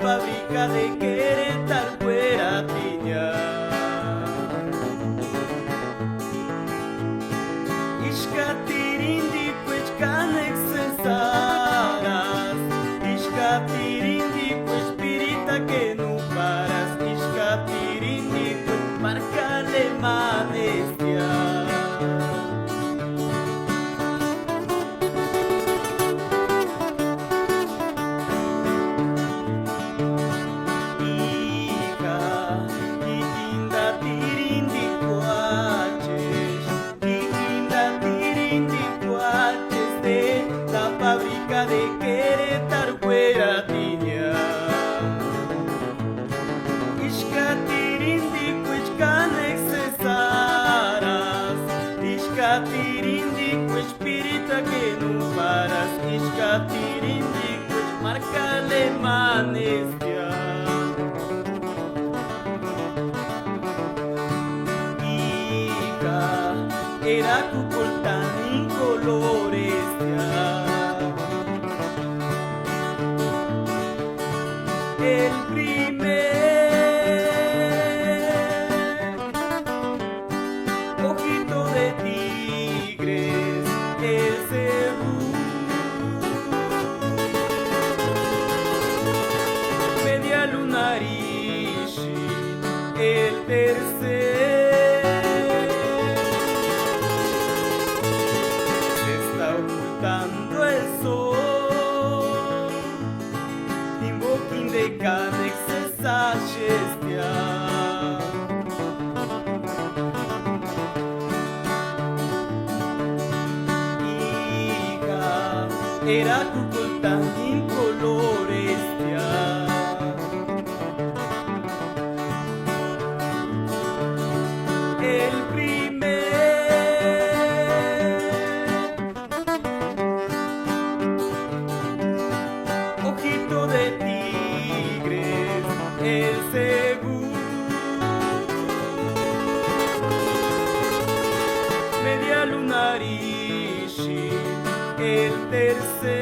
fábrica de Querétaro, Cueratiña. Ishkatirindi, pues canex cesaras. Ishkatirindi, pues pirita que no paras. Ishkatirindi, pues marca alemanestia. Fábrica de Querétaro, Cueratiña. Ishkatirindi, pues canex cesaras. Ishkatirindi, pues pirita que no paras. Ishkatirindi, pues marca alemanestia. Era cucoltán incolores el primer ojito de tigres, el segundo media lunarishi, el tercer ocultando el sol, invoquín de canex esa gestia. Hija, era cucoltán incolores el primer de tigres, el segundo media lunarishi, el tercer